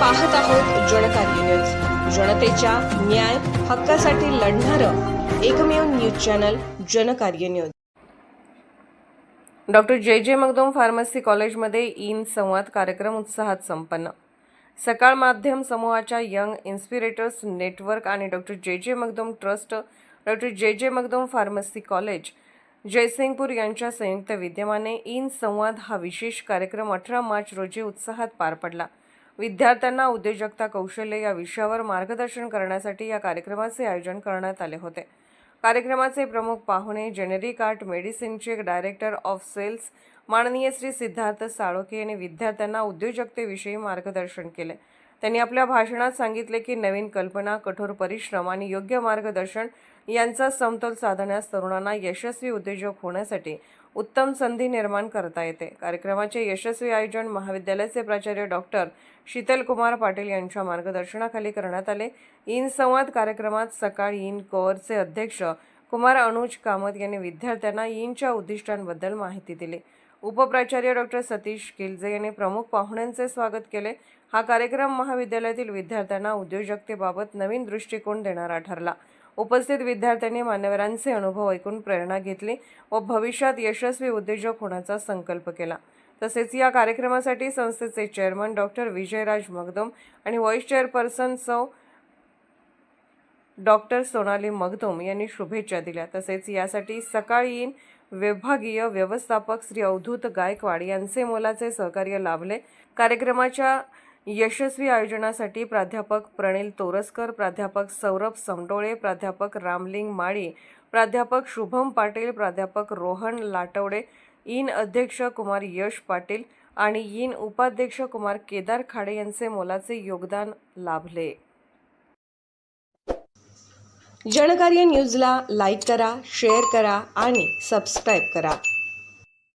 पाहत आहोत जनकार्य न्यूज, जनतेच्या न्याय हक्कासाठी लढणारं एकमेव news channel Janakarya news. Doctor जे मगदुम फार्मसी कॉलेजमध्ये इन संवाद कार्यक्रम उत्साहात संपन्न। सकाळ माध्यम समूहाच्या यंग इन्स्पिरेटर्स नेटवर्क आणि डॉक्टर जे मगदुम ट्रस्ट, डॉक्टर जे मगदुम फार्मसी कॉलेज जयसिंगपूर यांच्या संयुक्त विद्यमाने इन संवाद हा विशेष कार्यक्रम 18 मार्च रोजी उत्साहात पार पडला। विद्यार्थ्यांना उद्योजकता कौशल्य या विषयावर मार्गदर्शन करण्यासाठी या कार्यक्रमाचे आयोजन करण्यात आले होते। कार्यक्रमाचे प्रमुख पाहुणे जेनेरिक आर्ट मेडिसिनचे डायरेक्टर ऑफ सेल्स माननीय श्री सिद्धार्थ साळोखे यांनी विद्यार्थ्यांना उद्योजकतेविषयी मार्गदर्शन केले। त्यांनी आपल्या भाषणात सांगितले की नवीन कल्पना, कठोर परिश्रम आणि योग्य मार्गदर्शन यांचा समतोल साधण्यास तरुणांना यशस्वी उद्योजक होण्यासाठी उत्तम संधी निर्माण करता येते। कार्यक्रमाचे यशस्वी आयोजन महाविद्यालयाचे प्राचार्य डॉक्टर शीतलकुमार पाटील यांच्या मार्गदर्शनाखाली करण्यात आले। इन संवाद कार्यक्रमात सकाळी इन कोअरचे अध्यक्ष कुमार अनुज कामत यांनी विद्यार्थ्यांना इनच्या उद्दिष्टांबद्दल माहिती दिली। उपप्राचार्य डॉक्टर सतीश किल्जे यांनी प्रमुख पाहुण्यांचे स्वागत केले। हा कार्यक्रम महाविद्यालयातील विद्यार्थ्यांना उद्योजकतेबाबत नवीन दृष्टिकोन देणारा ठरला। उपस्थित विद्यार्थ्यांनी मान्यवरांचे अनुभव ऐकून प्रेरणा घेतली व भविष्यात यशस्वी उद्योजक होण्याचा संकल्प केला। तसेच या कार्यक्रमासाठी संस्थेचे चेअरमन डॉक्टर विजयराज मगदुम आणि व्हाईस चेअरपर्सन सौ डॉक्टर सोनाली मगदुम यांनी शुभेच्छा दिल्या। तसेच यासाठी सकाळी इन विभागीय व्यवस्थापक श्री अवधूत गायकवाड यांचे मोलाचे सहकार्य लाभले। कार्यक्रमाच्या यशस्वी आयोजनासाठी प्राध्यापक प्रणिल तोरसकर, प्राध्यापक सौरभ समडोळे, प्राध्यापक रामलिंग माळी, प्राध्यापक शुभम पाटील, प्राध्यापक रोहन लाटवडे, इन अध्यक्ष कुमार यश पाटील आणि इन उपाध्यक्ष कुमार केदार खाडे यांचे मोलाचे योगदान लाभले। जनकार्य न्यूजला लाईक करा, शेअर करा आणि सबस्क्राईब करा।